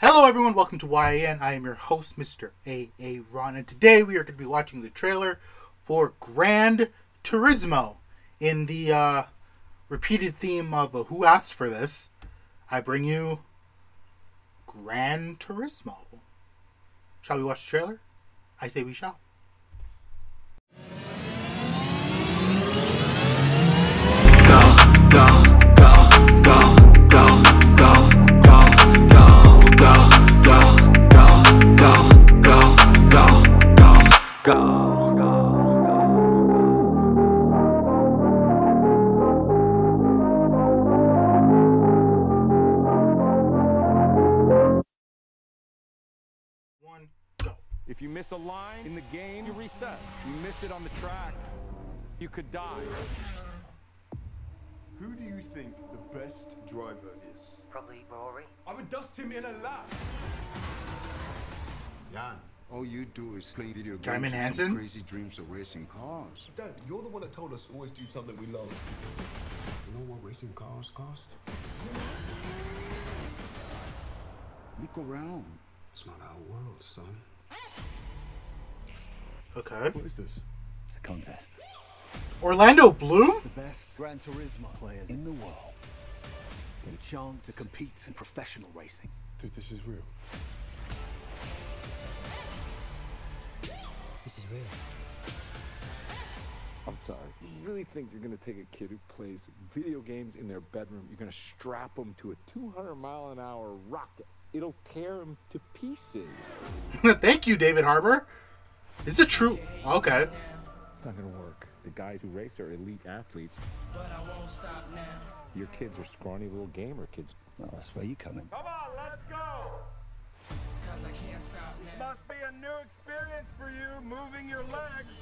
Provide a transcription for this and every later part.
Hello everyone, welcome to YAN. I am your host, Mr. A.A. Ron, and today we are going to be watching the trailer for Gran Turismo. In the repeated theme of Who Asked for This, I bring you Gran Turismo. Shall we watch the trailer? I say we shall. If you miss a line in the game, you reset. You miss it on the track, you could die. Who do you think the best driver is? Probably Rory. I would dust him in a lap. Jan, all you do is play video games Simon and Hansen? crazy dreams of racing cars. Dad, you're the one that told us always do something we love. You know what racing cars cost? Look around. It's not our world, son. Okay. What is this? It's a contest. Orlando Bloom? The best Gran Turismo players in the world get a chance to compete in professional racing. Dude, this is real. This is real. I'm sorry. You really think you're going to take a kid who plays video games in their bedroom, you're going to strap him to a 200-mile-an-hour rocket? It'll tear him to pieces. Thank you, David Harbour. Is it true? Okay. It's not going to work. The guys who race are elite athletes. But I won't stop now. Your kids are scrawny little gamer kids. Well, that's where you come in. Come on, let's go! Cause I can't stop now. Must be a new experience for you, moving your legs.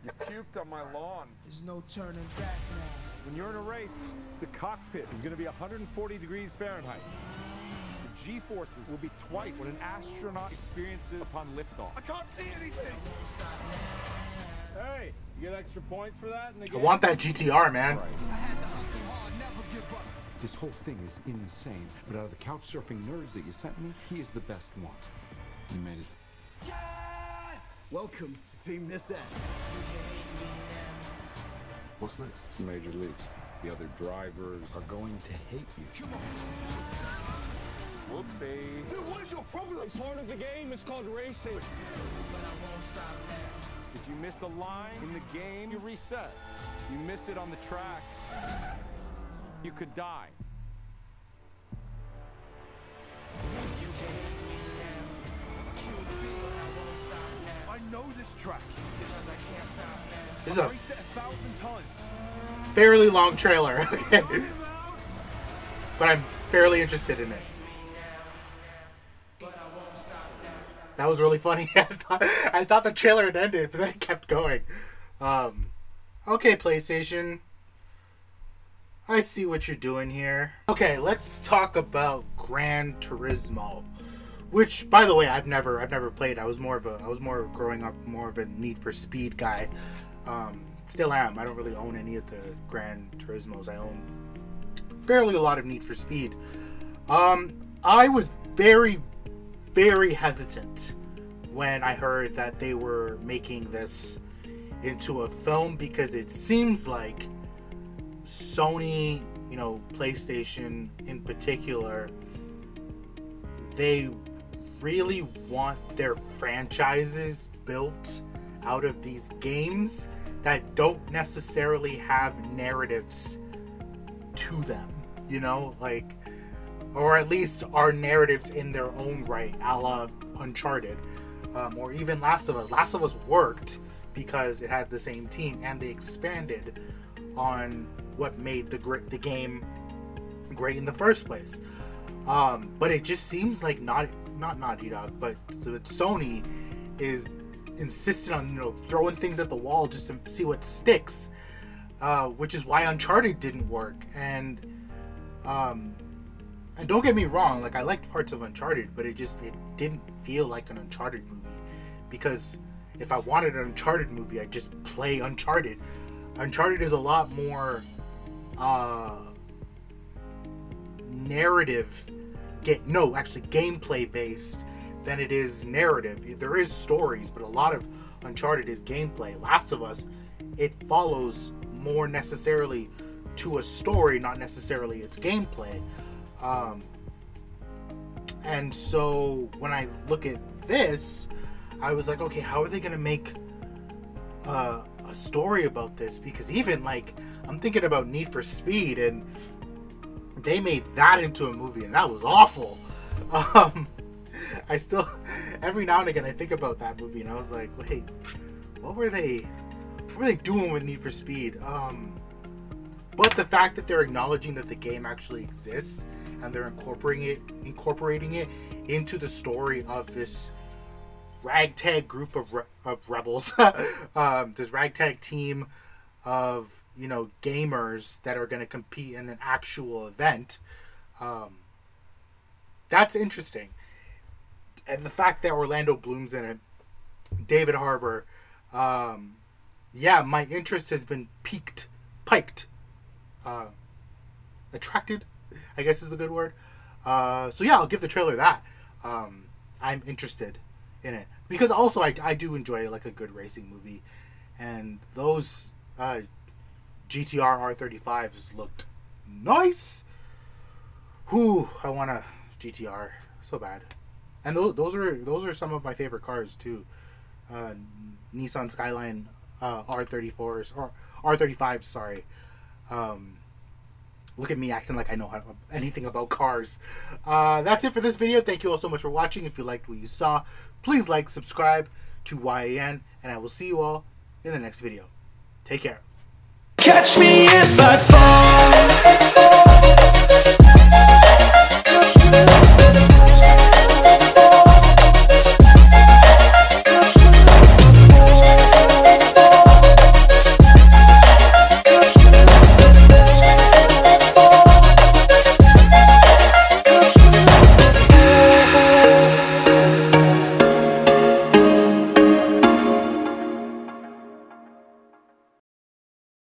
You puked on my lawn. There's no turning back now. When you're in a race, the cockpit is going to be 140 degrees Fahrenheit. The G-forces will be twice what an astronaut experiences upon liftoff. I can't see anything. Hey, you get extra points for that in the game? I want that GTR, man. I had to hustle hard, never give up. This whole thing is insane, but out of the couch surfing nerds that you sent me, he is the best one. You made it. Yes! Welcome to Team Nissan. What's next? It's major leagues. The other drivers are going to hate you. Whoopsie. Dude, what is your problem? It's part of the game. It's called racing. But I won't stop now. If you miss a line in the game, you reset. You miss it on the track, you could die. I know this track. This is a Raced it 1,000 times. fairly long trailer. Okay. But I'm fairly interested in it. That was really funny. I thought the trailer had ended, but then it kept going. Okay, PlayStation. I see what you're doing here. Okay, let's talk about Gran Turismo, which, by the way, I've never played. I was more growing up more of a Need for Speed guy. Still am. I don't really own any of the Gran Turismos. I own barely a lot of Need for Speed. I was very hesitant when I heard that they were making this into a film, because it seems like Sony, you know, PlayStation in particular, they really want their franchises built out of these games that don't necessarily have narratives to them, you know, like, or at least are narratives in their own right, a la Uncharted, or even Last of Us. Last of Us worked because it had the same team, and they expanded on what made the game great in the first place. But it just seems like not Naughty Dog, but Sony is insistent on, you know, throwing things at the wall just to see what sticks, which is why Uncharted didn't work. And don't get me wrong, like, I liked parts of Uncharted, but it didn't feel like an Uncharted movie, because if I wanted an Uncharted movie, I'd just play Uncharted. Uncharted is a lot more narrative actually gameplay based than it is narrative. There is stories, but a lot of Uncharted is gameplay. Last of Us, it follows more necessarily to a story, not necessarily its gameplay. And so when I look at this, I was like, okay, how are they gonna make a story about this? Because even like I'm thinking about Need for Speed, and they made that into a movie, and that was awful. I still, every now and again, I think about that movie, and I was like, wait, what were they doing with Need for Speed? But the fact that they're acknowledging that the game actually exists, and they're incorporating it into the story of this ragtag group of rebels, this ragtag team of, you know, gamers that are going to compete in an actual event, that's interesting. And the fact that Orlando Bloom's in it, David Harbour, yeah, my interest has been piked, attracted, I guess is the good word. So yeah, I'll give the trailer that. I'm interested in it because also I do enjoy like a good racing movie, and those GTR R35s looked nice. Whew, I want a GTR so bad. And those are some of my favorite cars too. Nissan Skyline R34s or R35s, sorry. Look at me acting like I know anything about cars. That's it for this video. Thank you all so much for watching. If you liked what you saw, please like, subscribe to YAN, and I will see you all in the next video. Take care. Catch me if I fall.